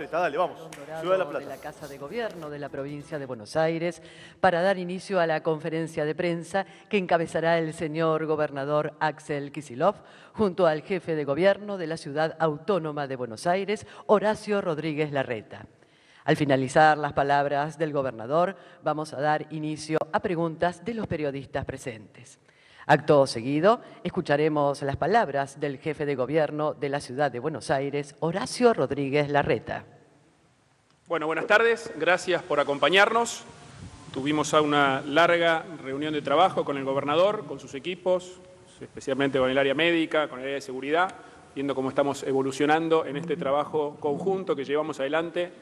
Dale, vamos. Ciudad de La Plata. De la Casa de Gobierno de la provincia de Buenos Aires para dar inicio a la conferencia de prensa que encabezará el señor gobernador Axel Kicillof junto al jefe de gobierno de la Ciudad Autónoma de Buenos Aires, Horacio Rodríguez Larreta. Al finalizar las palabras del gobernador, vamos a dar inicio a preguntas de los periodistas presentes. Acto seguido, escucharemos las palabras del jefe de gobierno de la Ciudad de Buenos Aires, Horacio Rodríguez Larreta. Bueno, buenas tardes, gracias por acompañarnos. Tuvimos una larga reunión de trabajo con el gobernador, con sus equipos, especialmente con el área médica, con el área de seguridad, viendo cómo estamos evolucionando en este trabajo conjunto que llevamos adelante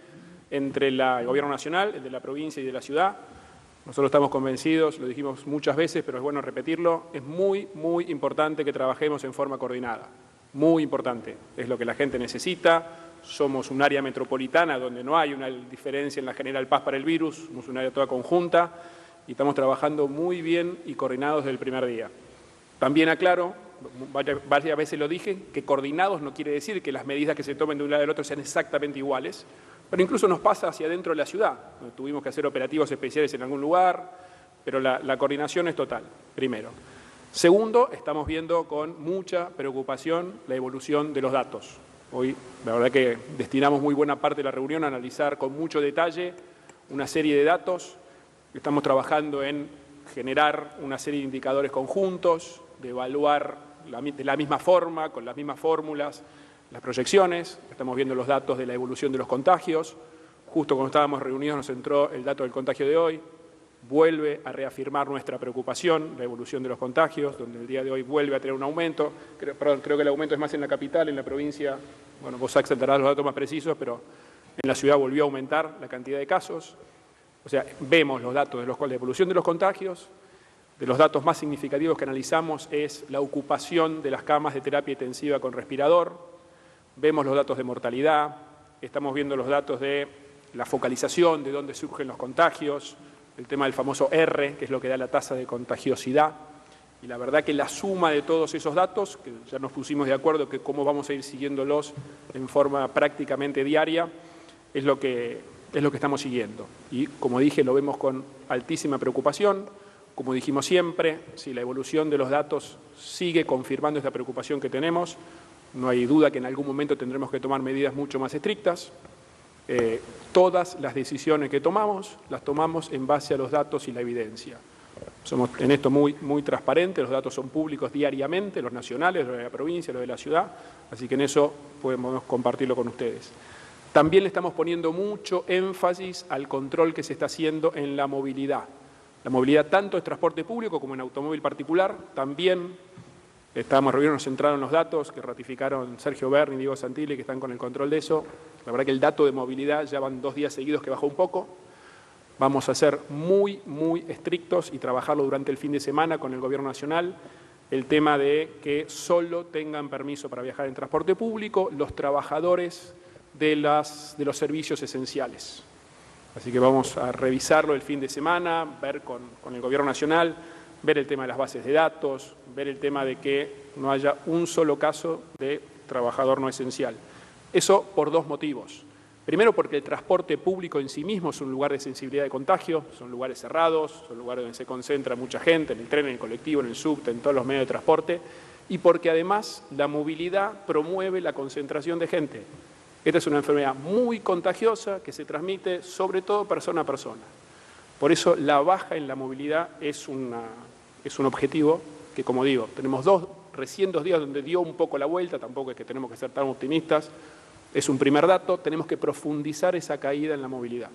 entre el Gobierno Nacional, el de la provincia y de la ciudad. Nosotros estamos convencidos, lo dijimos muchas veces, pero es bueno repetirlo, es muy, muy importante que trabajemos en forma coordinada. Muy importante, es lo que la gente necesita. Somos un área metropolitana donde no hay una diferencia en la General Paz para el virus, somos un área toda conjunta y estamos trabajando muy bien y coordinados desde el primer día. También aclaro, varias veces lo dije, que coordinados no quiere decir que las medidas que se tomen de un lado del otro sean exactamente iguales, pero incluso nos pasa hacia adentro de la ciudad. Tuvimos que hacer operativos especiales en algún lugar, pero la coordinación es total, primero. Segundo, estamos viendo con mucha preocupación la evolución de los datos. Hoy, la verdad que destinamos muy buena parte de la reunión a analizar con mucho detalle una serie de datos. Estamos trabajando en generar una serie de indicadores conjuntos, de evaluar de la misma forma, con las mismas fórmulas, las proyecciones. Estamos viendo los datos de la evolución de los contagios. Justo cuando estábamos reunidos nos entró el dato del contagio de hoy. Vuelve a reafirmar nuestra preocupación, la evolución de los contagios, donde el día de hoy vuelve a tener un aumento. Creo que el aumento es más en la capital, en la provincia. Bueno, vos Axel darás los datos más precisos, pero en la ciudad volvió a aumentar la cantidad de casos. O sea, vemos los datos de la evolución de los contagios. De los datos más significativos que analizamos es la ocupación de las camas de terapia intensiva con respirador. Vemos los datos de mortalidad, estamos viendo los datos de la focalización, de dónde surgen los contagios, el tema del famoso R, que es lo que da la tasa de contagiosidad. Y la verdad que la suma de todos esos datos, que ya nos pusimos de acuerdo que cómo vamos a ir siguiéndolos en forma prácticamente diaria, es lo que estamos siguiendo. Y como dije, lo vemos con altísima preocupación. Como dijimos siempre, si la evolución de los datos sigue confirmando esta preocupación que tenemos, no hay duda que en algún momento tendremos que tomar medidas mucho más estrictas. Todas las decisiones que tomamos, las tomamos en base a los datos y la evidencia. Somos en esto muy, muy transparentes, los datos son públicos diariamente, los nacionales, los de la provincia, los de la ciudad, así que en eso podemos compartirlo con ustedes. También le estamos poniendo mucho énfasis al control que se está haciendo en la movilidad. La movilidad tanto en transporte público como en automóvil particular. También estábamos reunidos, nos centraron los datos que ratificaron Sergio Berni y Diego Santilli, que están con el control de eso. La verdad que el dato de movilidad ya van 2 días seguidos que bajó un poco. Vamos a ser muy, muy estrictos y trabajarlo durante el fin de semana con el Gobierno Nacional. El tema de que solo tengan permiso para viajar en transporte público los trabajadores de los servicios esenciales. Así que vamos a revisarlo el fin de semana, ver con el Gobierno Nacional, ver el tema de las bases de datos, ver el tema de que no haya un solo caso de trabajador no esencial. Eso por 2 motivos. Primero, porque el transporte público en sí mismo es un lugar de sensibilidad de contagio, son lugares cerrados, son lugares donde se concentra mucha gente, en el tren, en el colectivo, en el subte, en todos los medios de transporte, y porque además la movilidad promueve la concentración de gente. Esta es una enfermedad muy contagiosa que se transmite sobre todo persona a persona. Por eso la baja en la movilidad es un objetivo que, como digo, tenemos recién 2 días donde dio un poco la vuelta, tampoco es que tenemos que ser tan optimistas. Es un primer dato, tenemos que profundizar esa caída en la movilidad.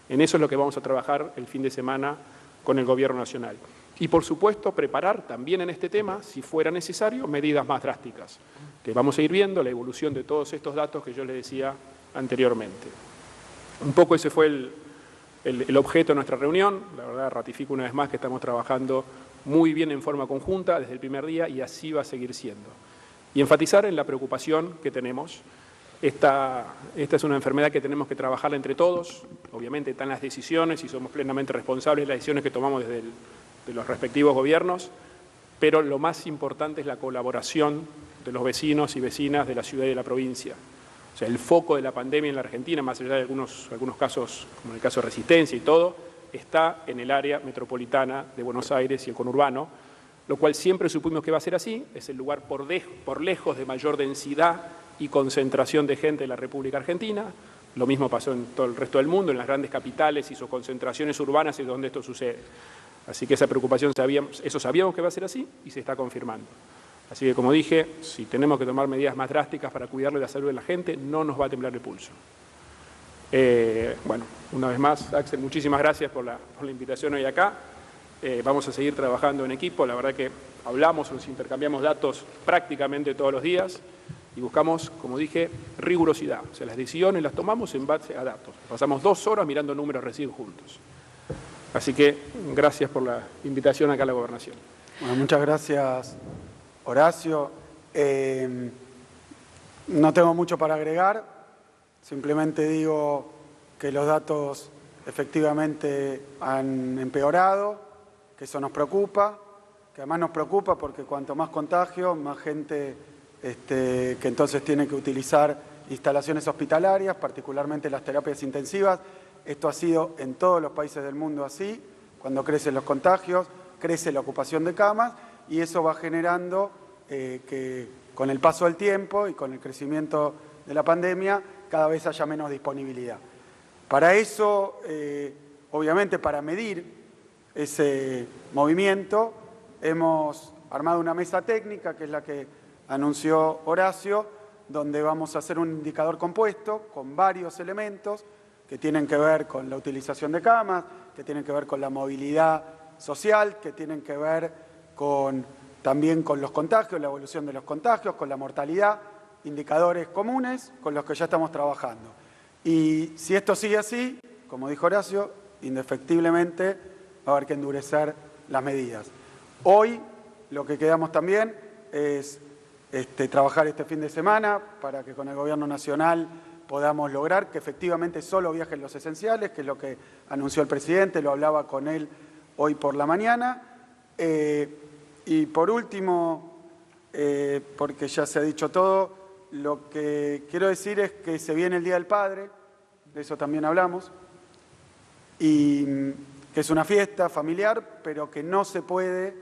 En eso es lo que vamos a trabajar el fin de semana con el Gobierno Nacional. Y, por supuesto, preparar también en este tema, si fuera necesario, medidas más drásticas, que vamos a ir viendo la evolución de todos estos datos que yo les decía anteriormente. Un poco ese fue el objeto de nuestra reunión. La verdad, ratifico una vez más que estamos trabajando muy bien en forma conjunta desde el primer día y así va a seguir siendo. Y enfatizar en la preocupación que tenemos. Esta es una enfermedad que tenemos que trabajarla entre todos. Obviamente están las decisiones y somos plenamente responsables de las decisiones que tomamos desde los respectivos gobiernos, pero lo más importante es la colaboración de los vecinos y vecinas de la ciudad y de la provincia. O sea, el foco de la pandemia en la Argentina, más allá de algunos casos, como el caso de Resistencia y todo, está en el área metropolitana de Buenos Aires y el conurbano, lo cual siempre supimos que va a ser así. Es el lugar por lejos de mayor densidad y concentración de gente de la República Argentina. Lo mismo pasó en todo el resto del mundo, en las grandes capitales y sus concentraciones urbanas es donde esto sucede. Así que esa preocupación, eso sabíamos que va a ser así y se está confirmando. Así que, como dije, si tenemos que tomar medidas más drásticas para cuidarle la salud de la gente, no nos va a temblar el pulso. Bueno, una vez más, Axel, muchísimas gracias por la invitación hoy acá. Vamos a seguir trabajando en equipo. La verdad que hablamos, nos intercambiamos datos prácticamente todos los días y buscamos, como dije, rigurosidad. O sea, las decisiones las tomamos en base a datos. Pasamos 2 horas mirando números recién juntos. Así que gracias por la invitación acá a la Gobernación. Bueno, muchas gracias, Horacio. No tengo mucho para agregar, simplemente digo que los datos efectivamente han empeorado, que eso nos preocupa, que además nos preocupa porque cuanto más contagio, más gente que entonces tiene que utilizar instalaciones hospitalarias, particularmente las terapias intensivas. Esto ha sido en todos los países del mundo así. Cuando crecen los contagios, crece la ocupación de camas y eso va generando que con el paso del tiempo y con el crecimiento de la pandemia cada vez haya menos disponibilidad. Para eso, obviamente para medir ese movimiento, hemos armado una mesa técnica que es la que anunció Horacio, donde vamos a hacer un indicador compuesto con varios elementos que tienen que ver con la utilización de camas, que tienen que ver con la movilidad social, que tienen que ver también con los contagios, la evolución de los contagios, con la mortalidad, indicadores comunes con los que ya estamos trabajando. Y si esto sigue así, como dijo Horacio, indefectiblemente va a haber que endurecer las medidas. Hoy lo que quedamos también es trabajar este fin de semana para que con el Gobierno Nacional podamos lograr que efectivamente solo viajen los esenciales, que es lo que anunció el presidente, lo hablaba con él hoy por la mañana. Y por último, porque ya se ha dicho todo, lo que quiero decir es que se viene el Día del Padre, de eso también hablamos, y que es una fiesta familiar, pero que no se puede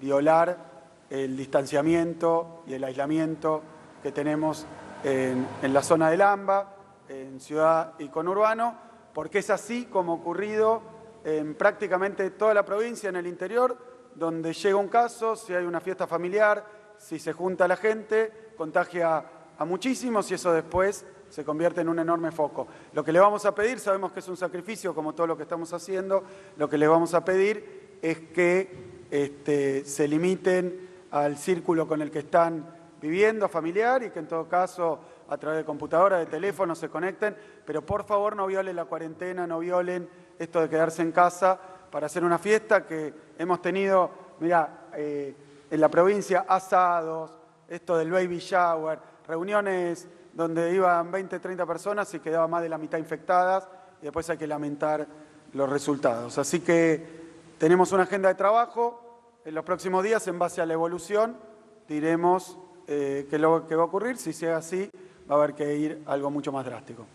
violar el distanciamiento y el aislamiento que tenemos en la zona del AMBA, en ciudad y conurbano, porque es así como ha ocurrido en prácticamente toda la provincia, en el interior, donde llega un caso, si hay una fiesta familiar, si se junta la gente, contagia a muchísimos y eso después se convierte en un enorme foco. Lo que le vamos a pedir, sabemos que es un sacrificio como todo lo que estamos haciendo, lo que le vamos a pedir es que se limiten al círculo con el que están viviendo, familiar, y que en todo caso a través de computadora, de teléfono se conecten, pero por favor no violen la cuarentena, no violen esto de quedarse en casa para hacer una fiesta que hemos tenido, mirá, en la provincia asados, esto del baby shower, reuniones donde iban 20, 30 personas y quedaba más de la mitad infectadas y después hay que lamentar los resultados. Así que tenemos una agenda de trabajo, en los próximos días en base a la evolución diremos qué es lo que va a ocurrir, si sea así va a haber que ir a algo mucho más drástico.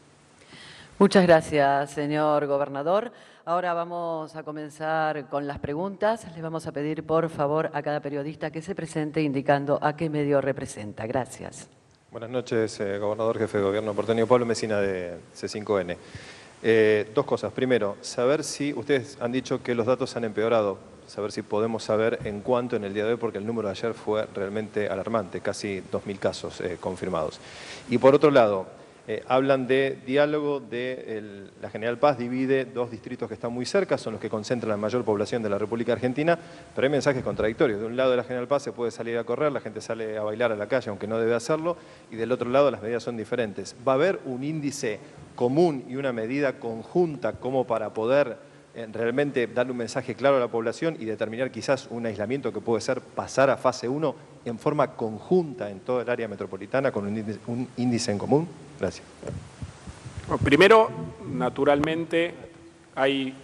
Muchas gracias, señor gobernador. Ahora vamos a comenzar con las preguntas. Les vamos a pedir, por favor, a cada periodista que se presente indicando a qué medio representa. Gracias. Buenas noches, gobernador, jefe de gobierno porteño, Pablo Mesina de C5N. 2 cosas. Primero, saber si ustedes han dicho que los datos han empeorado, saber si podemos saber en cuánto en el día de hoy, porque el número de ayer fue realmente alarmante, casi 2.000 casos confirmados. Y por otro lado, hablan de diálogo, la General Paz divide 2 distritos que están muy cerca, son los que concentran la mayor población de la República Argentina, pero hay mensajes contradictorios. De un lado de la General Paz se puede salir a correr, la gente sale a bailar a la calle, aunque no debe hacerlo, y del otro lado las medidas son diferentes. ¿Va a haber un índice común y una medida conjunta como para poder realmente darle un mensaje claro a la población y determinar quizás un aislamiento que puede ser pasar a fase 1 en forma conjunta en todo el área metropolitana con un índice en común? Gracias. Bueno, primero, naturalmente, hay,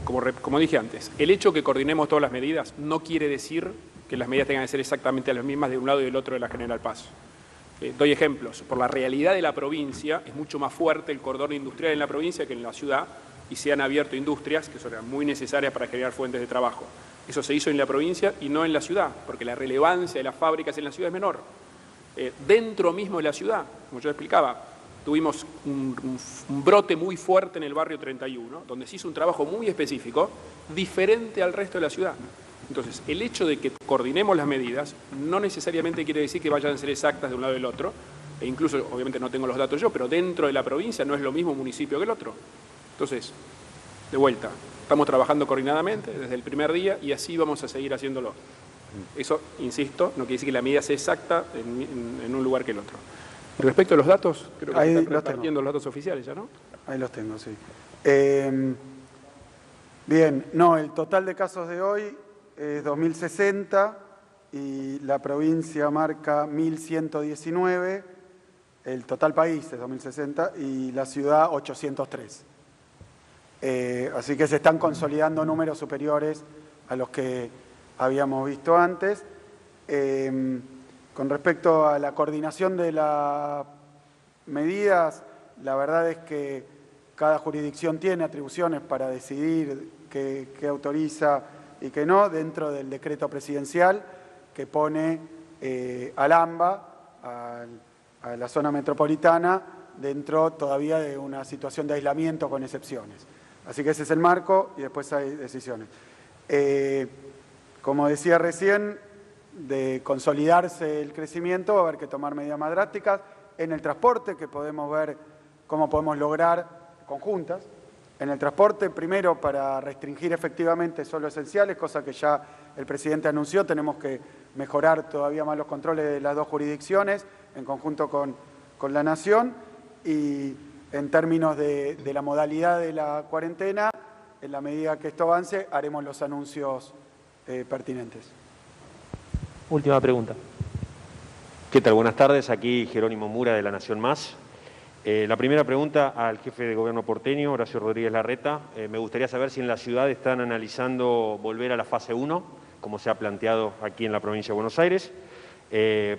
como dije antes, el hecho que coordinemos todas las medidas no quiere decir que las medidas tengan que ser exactamente las mismas de un lado y del otro de la General Paz. Doy ejemplos. Por la realidad de la provincia, es mucho más fuerte el cordón industrial en la provincia que en la ciudad, y se han abierto industrias que son muy necesarias para generar fuentes de trabajo. Eso se hizo en la provincia y no en la ciudad, porque la relevancia de las fábricas en la ciudad es menor. Dentro mismo de la ciudad, como yo explicaba, tuvimos un brote muy fuerte en el barrio 31, donde se hizo un trabajo muy específico, diferente al resto de la ciudad. Entonces, el hecho de que coordinemos las medidas no necesariamente quiere decir que vayan a ser exactas de un lado y del otro, e incluso, obviamente no tengo los datos yo, pero dentro de la provincia no es lo mismo un municipio que el otro. Entonces, de vuelta, estamos trabajando coordinadamente desde el primer día y así vamos a seguir haciéndolo. Eso, insisto, no quiere decir que la medida sea exacta en un lugar que el otro. Respecto a los datos, creo que se están repartiendo los datos oficiales ya, ¿no? Ahí los tengo, sí. Bien, no, el total de casos de hoy es 2060 y la provincia marca 1119, el total país es 2060 y la ciudad 803. Así que se están consolidando números superiores a los que habíamos visto antes. Con respecto a la coordinación de las medidas, la verdad es que cada jurisdicción tiene atribuciones para decidir qué autoriza y qué no, dentro del decreto presidencial que pone al AMBA, a la zona metropolitana, dentro todavía de una situación de aislamiento con excepciones. Así que ese es el marco y después hay decisiones. Como decía recién, de consolidarse el crecimiento va a haber que tomar medidas más drásticas en el transporte, que podemos ver cómo podemos lograr conjuntas. En el transporte, primero, para restringir efectivamente solo esenciales, cosa que ya el presidente anunció, tenemos que mejorar todavía más los controles de las dos jurisdicciones en conjunto con la Nación, y en términos de la modalidad de la cuarentena, en la medida que esto avance, haremos los anuncios pertinentes. Última pregunta. ¿Qué tal? Buenas tardes. Aquí Jerónimo Mura de La Nación Más. La primera pregunta al jefe de gobierno porteño, Horacio Rodríguez Larreta. Me gustaría saber si en la ciudad están analizando volver a la fase 1, como se ha planteado aquí en la provincia de Buenos Aires.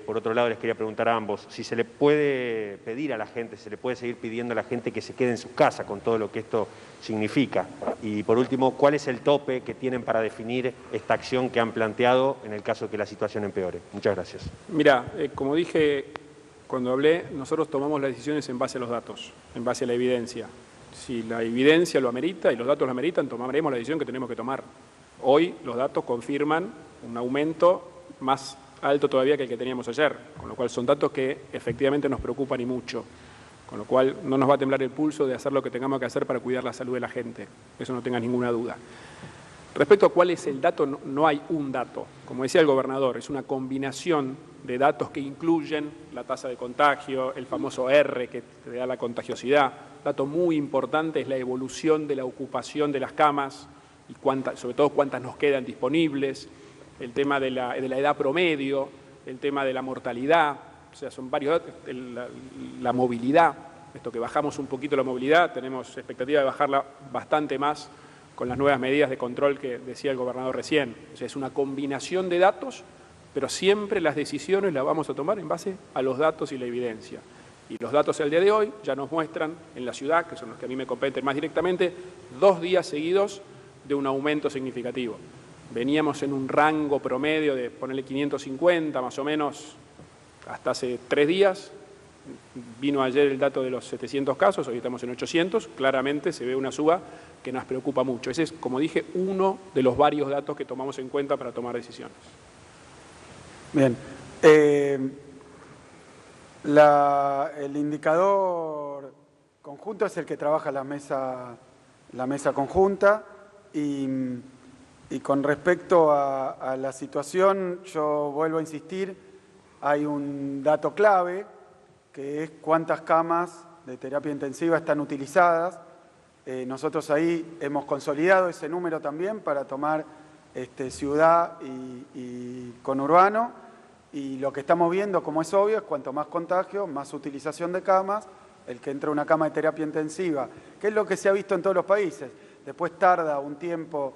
Por otro lado, les quería preguntar a ambos si se le puede pedir a la gente, se le puede seguir pidiendo a la gente que se quede en sus casas con todo lo que esto significa. Y por último, ¿cuál es el tope que tienen para definir esta acción que han planteado en el caso de que la situación empeore? Muchas gracias. Mira, como dije cuando hablé, nosotros tomamos las decisiones en base a los datos, en base a la evidencia. Si la evidencia lo amerita y los datos lo ameritan, tomaremos la decisión que tenemos que tomar. Hoy los datos confirman un aumento más alto todavía que el que teníamos ayer, con lo cual son datos que efectivamente nos preocupan y mucho, con lo cual no nos va a temblar el pulso de hacer lo que tengamos que hacer para cuidar la salud de la gente, eso no tenga ninguna duda. Respecto a cuál es el dato, no hay un dato, como decía el gobernador, es una combinación de datos que incluyen la tasa de contagio, el famoso R que te da la contagiosidad. Dato muy importante es la evolución de la ocupación de las camas y sobre todo cuántas nos quedan disponibles, el tema de la edad promedio, el tema de la mortalidad, o sea, son varios datos, la movilidad, esto que bajamos un poquito la movilidad, tenemos expectativa de bajarla bastante más con las nuevas medidas de control que decía el gobernador recién. O sea, es una combinación de datos, pero siempre las decisiones las vamos a tomar en base a los datos y la evidencia. Y los datos al día de hoy ya nos muestran en la ciudad, que son los que a mí me competen más directamente, 2 días seguidos de un aumento significativo. Veníamos en un rango promedio de ponerle 550 más o menos hasta hace 3 días. Vino ayer el dato de los 700 casos, hoy estamos en 800. Claramente se ve una suba que nos preocupa mucho. Ese es, como dije, uno de los varios datos que tomamos en cuenta para tomar decisiones. Bien. El indicador conjunto es el que trabaja la mesa conjunta y con respecto a la situación, yo vuelvo a insistir, hay un dato clave que es cuántas camas de terapia intensiva están utilizadas. Nosotros ahí hemos consolidado ese número también para tomar ciudad y conurbano, y lo que estamos viendo, como es obvio, es cuanto más contagio, más utilización de camas. El que entra a una cama de terapia intensiva, que es lo que se ha visto en todos los países, después tarda un tiempo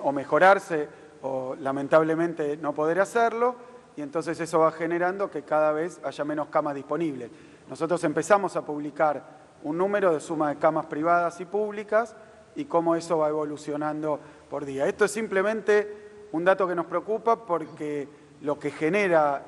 o mejorarse o lamentablemente no poder hacerlo, y entonces eso va generando que cada vez haya menos camas disponibles. Nosotros empezamos a publicar un número de suma de camas privadas y públicas y cómo eso va evolucionando por día. Esto es simplemente un dato que nos preocupa porque lo que genera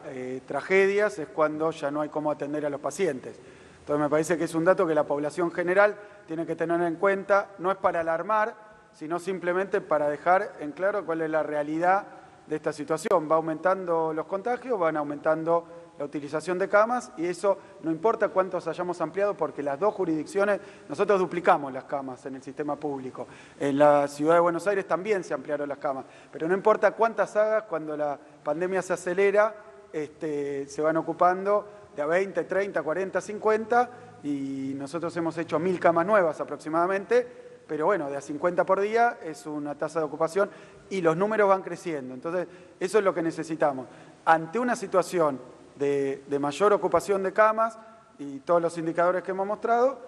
tragedias es cuando ya no hay cómo atender a los pacientes. Entonces me parece que es un dato que la población general tiene que tener en cuenta, no es para alarmar, sino simplemente para dejar en claro cuál es la realidad de esta situación. Va aumentando los contagios, van aumentando la utilización de camas y eso no importa cuántos hayamos ampliado porque las dos jurisdicciones, nosotros duplicamos las camas en el sistema público. En la Ciudad de Buenos Aires también se ampliaron las camas, pero no importa cuántas hagas, cuando la pandemia se acelera, se van ocupando de a 20, 30, 40, 50 y nosotros hemos hecho 1000 camas nuevas aproximadamente, pero bueno, de a 50 por día es una tasa de ocupación y los números van creciendo. Entonces, eso es lo que necesitamos. Ante una situación de mayor ocupación de camas y todos los indicadores que hemos mostrado,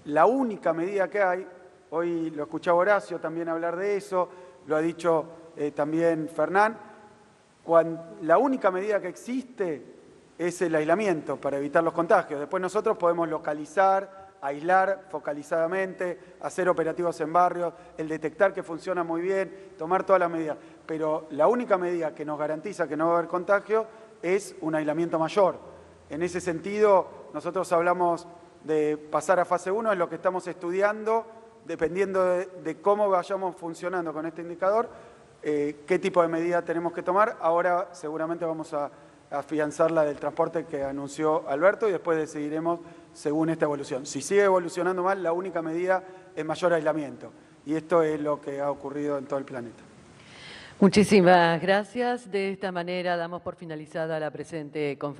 la única medida que hay, hoy lo escuchaba Horacio también hablar de eso, lo ha dicho también Fernán, la única medida que existe es el aislamiento para evitar los contagios. Después nosotros podemos localizar, aislar focalizadamente, hacer operativos en barrios, el detectar que funciona muy bien, tomar todas las medidas. Pero la única medida que nos garantiza que no va a haber contagio es un aislamiento mayor. En ese sentido, nosotros hablamos de pasar a fase 1, es lo que estamos estudiando, dependiendo de cómo vayamos funcionando con este indicador, qué tipo de medida tenemos que tomar. Ahora seguramente vamos a afianzar la del transporte que anunció Alberto y después decidiremos según esta evolución. Si sigue evolucionando mal, la única medida es mayor aislamiento. Y esto es lo que ha ocurrido en todo el planeta. Muchísimas gracias. De esta manera damos por finalizada la presente conferencia.